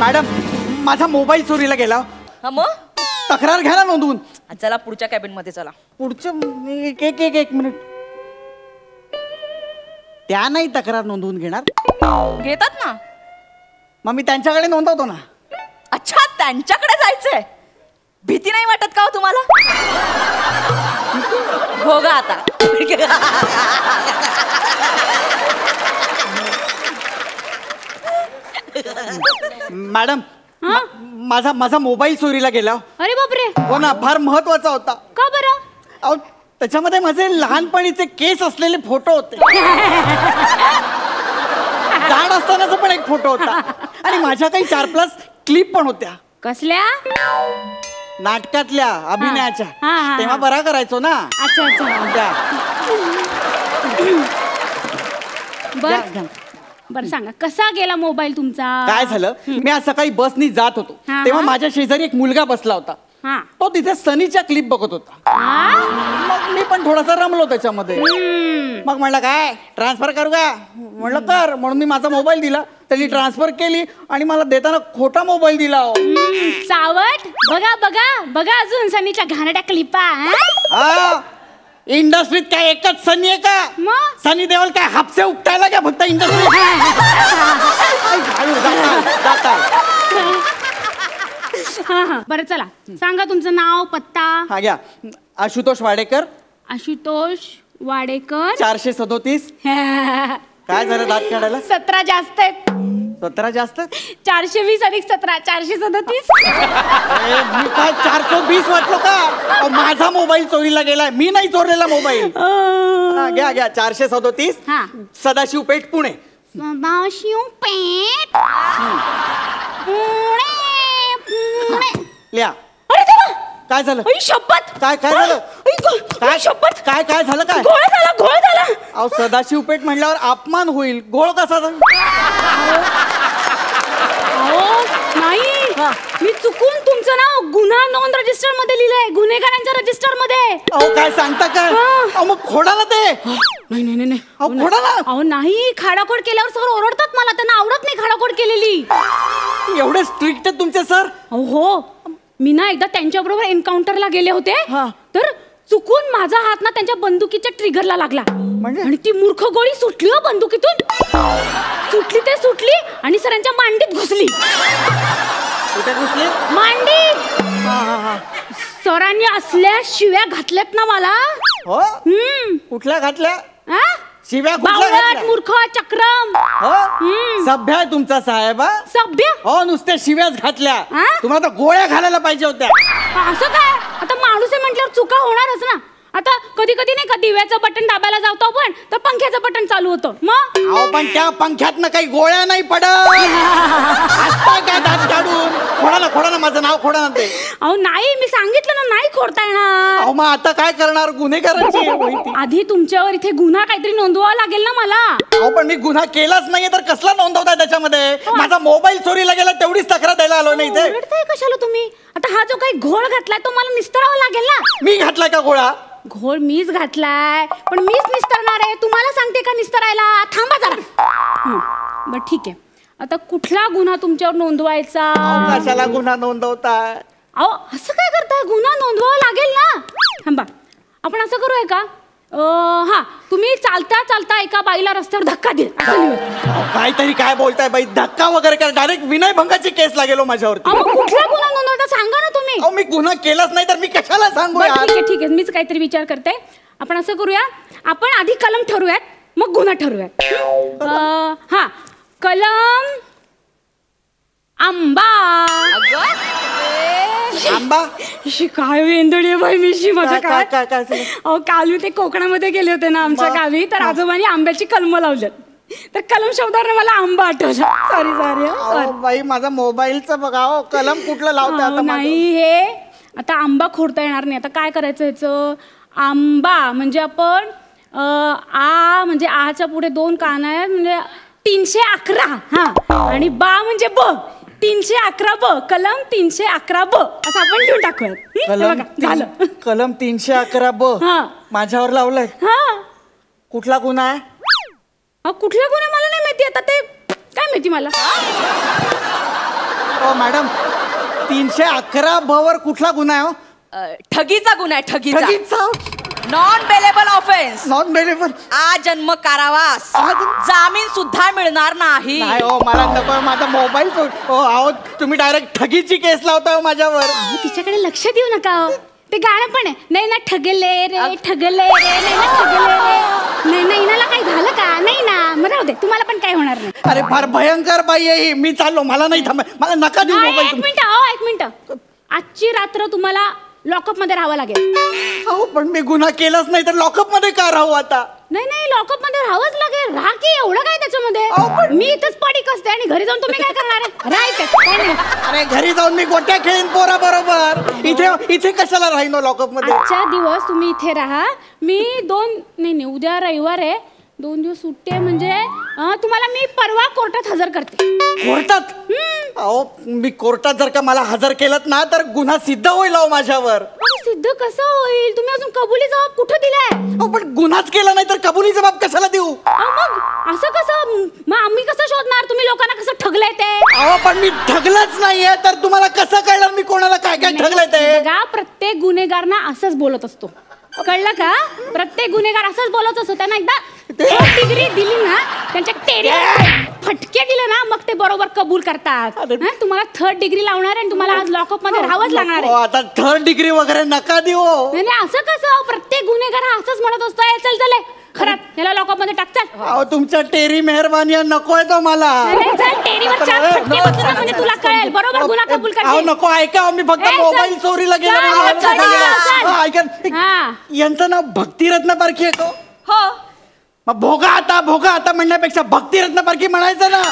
Madam माझा mobile चोरीला गेला. हा मग तक्रार घ्या ना नोंदवून. चला पुढच्या कॅबिन मध्ये चला. पुढचं एक मिनिट. त्या नाही तक्रार नोंदवून घेणार. घेतात ना. मग मी त्यांच्याकडे नोंदवतो ना. अच्छा त्यांच्याकडे जायचंय. भीती नाही वाटत का हो तुम्हाला? भोगा आता. मॅडम माझा मोबाईल चोरीला गेला. अरे बापरे. हो ना, फार महत्वाचा होता. का बरं? अहो त्याच्यामध्ये माझे लहानपणीचे केस असलेले फोटो होते. जाड असतानाचा पण एक फोटो होता आणि माझ्या काही 4+ क्लिप पण होत्या. कसल्या? नाटकातल्या अभिनयाच्या. तेव्हा बरा करायचो ना. अच्छा अच्छा. बर सांगा कसा गेला मोबाईल तुमचा? काय झालं, मी आज सकाळी बसनी जात होतो तेव्हा माझ्या शेजारी एक मुलगा बसला होता. तो तिथे सनीच्या क्लिप बघत होता. मग मी पण थोडासा रमलो त्याच्यामध्ये. मग म्हणलं काय ट्रान्सफर करू का? म्हणलं कर. म्हणून मी माझा मोबाईल दिला. त्यांनी ट्रान्सफर केली आणि मला देताना खोटा मोबाईल दिला. सावट. बघा बघा बघा अजून सनीच्या घाणेरड्या क्लिपा. इंडस्ट्रीत काय एकच सनी आहे का? सनी देओल काय हापसे उपटायला का फक्त इंडस्ट्रीत? बरं चला सांगा तुमचं नाव पत्ता. हा घ्या. आशुतोष वाडेकर. आशुतोष वाडेकर. 437. काय झालं दात काढायला? 17 जास्त आहेत. 17 जास्त? 420 अधिक 17 437. मी काय 420 वाटलो का? माझा मोबाईल चोरीला गेलाय. मी नाही चोरलेला मोबाईल. घ्या घ्या. 437 सदाशिव पेठ पुणे. सदाशिव पेठ पुणे. लिहा. काय झालं? शपथ. काय काय झालं? काय शपथ? काय काय झालं? काय घोळ झाला घोळ झाला. अहो सदाशिव पेठ म्हणल्यावर अपमान होईल. गोळ कसा झाला? नाही मी चुकून तुमचं नाव गुन्हा नोंद रजिस्टर मध्ये लिहिलंय. गुन्हेगारांच्या रजिस्टर मध्ये. अहो काय सांगता काय? अहो मग खोडाला ते. नाही नाही नाही. अहो खोडाला. अहो नाही खाडाखोड केल्यावर सर ओरडतात मला. त्यांना आवडत नाही खाडाखोड केलेली. एवढे स्ट्रिक्ट आहेत तुमचे सर? हो. मी ना एकदा त्यांच्याबरोबर एन्काउंटरला गेले होते. तर चुकून माझा हात ना त्यांच्या बंदुकीच्या ट्रिगरला लागला आणि ती मूर्ख गोळी सुटली हो बंदुकीतून. सुटली ते सुटली आणि सरांच्या मांडीत घुसली. कुठे घुसली? मांडीत. सरांनी असल्या शिव्या घातल्यात ना मला. हो. कुठल्या घातल्या? शिव्या कुठल्या घातल्या? मूर्ख चक्रम. सभ्य आहे तुमचा साहेब. सभ्य? हो नुसत्या शिव्याच घातल्या. तुम्हाला तर गोळ्या घालायला पाहिजे होत्या. असं काय? आता माणूस आहे म्हटल्यावर चुका होणारच ना. आता कधी कधी नाही का दिव्याचं बटन दाबायला जातो आपण तर पंख्याचं बटन चालू होतं. मग पण त्या पंख्यातनं काही गोळ्या नाही पडत. काय दात काढून खोडा ना माझं नाव खोडा ना ते. अहो नाही मी सांगितलं ना नाही खोडता येणार. अहो मग आता काय करणार? गुन्हेगारांची आधी तुमच्यावर इथे गुन्हा काहीतरी नोंदवावा लागेल ना मला. अहो पण मी गुन्हा केलाच नाहीये तर कसला नोंदवताय त्याच्यामध्ये? माझा मोबाईल चोरीला गेला तेवढीच तक्रार द्यायला आलो नाही ते. ओरडताय कशाला तुम्ही? आता हा जो काही घोळ घातलाय तो मला निस्तरावा लागेल ना. मी घातलाय का गोळा? घोळ मीच घातलाय पण मीच निस्तरणार आहे. तुम्हाला सांगते का निस्तरायला? थांबा जरा. बर ठीक आहे. आता कुठला गुन्हा तुमच्यावर नोंदवायचा? कशाला गुन्हा नोंदवताय? अहो असं काय करताय? गुन्हा नोंदवावा लागेल ना. थांबा आपण असं करूया का? हा तुम्ही चालता चालता एका बाईला रस्त्यावर धक्का दिला. काहीतरी काय बोलताय बाई? धक्का वगैरे काय? डायरेक्ट विनयभंगाची केस लागेल माझ्यावरती. कुठला गुन्हा नोंदवता सांगा ना तुम्ही. मी गुन्हा केलाच नाही तर मी कशाला सांगू? ठीक आहे ठीक आहे मीच काहीतरी विचार करते. आपण असं करूया आपण आधी कलम ठरवूयात मग गुन्हा ठरवूयात. हा कलम आंबा. आंबा काय वेंदडी बाई मिशी माझ्या काय. अहो काल मी ते कोकणामध्ये गेले होते ना आमच्या गावी तर आजोबांनी आंब्याची कलम लावल्यात. तर कलम शब्दावर मला आंबा आठवला. सॉरी सॉरी बाई माझा मोबाईलचं बघा. कलम कुठलं लावते आता? नाही हे आता आंबा खोडता येणार नाही. आता काय करायचं ह्याचं? आंबा म्हणजे आपण आ म्हणजे आच्या पुढे 2 कान आहेत म्हणजे 311. हा आणि बा म्हणजे ब 311 ब. कलम 311 ब असं आपण लिहून टाकूयात. झालं. कलम 311 ब माझ्यावर लावलंय. कुठला गुन्हा आहे? कुठला गुन्हा मला नाही माहिती. आता ते काय माहिती मला. हो मॅडम 311 ब वर कुठला गुन्हा आहे हो? ठगीचा गुन्हा आहे, ठगीचा. ठगीचा non bailable offence. Non bailable. आजन्म कारावास. जामीन सुद्धा मिळणार नाही. नाही हो मला नको माझा मोबाईल अहो तुम्ही डायरेक्ट ठगीची केस लावताय हो माझ्यावर. तिच्याकडे लक्ष देऊ नका हो. ते गाणं पण आहे, नाही ना ठगले रे ठगले रे, नाही ना ठगले रे, नाही ना इनाला काही झालं का, नाही ना मग राहू दे, तुम्हाला पण काय होणार नाही. अरे फार भयंकर बाई आहे ही. मी चाललो, मला नाही थांब, मला नका देऊ एक मोबाईल. मिनिट हो, एक मिनिट. आजची रात्र तुम्हाला लॉकअप मध्ये राहावं लागेल. हो पण मी गुन्हा केलाच नाही तर लॉकअप मध्ये का राहू आता? नाही नाही लॉकअप मध्ये राहावंच लागेल. राहा की, एवढं काय त्याच्यामध्ये. मी इथंच पडीक असते आणि घरी जाऊन तुम्ही काय करणार आहे? राहायचं काय नाही. अरे घरी जाऊन मी गोट्या खेळीन पोरा बरोबर. इथे कशाला राहीन लॉकअप मध्ये? आजच्या दिवस तुम्ही इथे राहा. मी नाही उद्या रविवार आहे, 2 दिवस सुट्टी आहे, म्हणजे तुम्हाला मी परवा कोर्टात हजर करते. कोर्टात? अहो मी कोर्टात जर का मला हजर केलं ना तर गुन्हा सिद्ध होईल अहो माझ्यावर. सिद्ध कसं होईल? तुम्ही अजून कबुली जबाब कुठं दिलाय? अहो पण गुन्हाच केला नाही तर कबुली जबाब कशाला देऊ? मग असं कसं? मग आम्ही कसं शोधणार तुम्ही लोकांना कसं ठगलंय ते? अहो पण मी ठगलंच नाहीये तर तुम्हाला कसं कळणार मी कोणाला काय काय ठगलंय ते? बघा प्रत्येक गुन्हेगारना असंच बोलत असतो, कळलं का? प्रत्येक गुन्हेगार असंच बोलत असतो. त्यांना एकदा डिग्री दिली ना, त्यांच्या टेरिया फटके दिले ना, मग ते बरोबर कबूल करतात. तुम्हाला 3rd डिग्री लावणार आहे आणि तुम्हाला आज लॉकअप मध्ये राहावंच लागणार आहे. आता 3rd डिग्री वगैरे नका देऊ. नाही असं कसं? प्रत्येक गुन्हेगार हा असंच म्हणत असतो, चल चल खरंच याला लॉकअप मध्ये टाक चल. अहो तुमच्या टेरी मेहरबानी नकोय तो मला. चल टेरीवर 4 फटके बसू ना, म्हणजे तुला कळेल बरोबर गुन्हा कबूल अहो करशील. नको ऐका, मी फक्त मोबाईल चोरीला गेलो. यांचं नाव भक्तिरत्न पारखी आहे का? हो. मग भोगा आता म्हणण्यापेक्षा भक्तिरत्न पारखी म्हणायचं ना.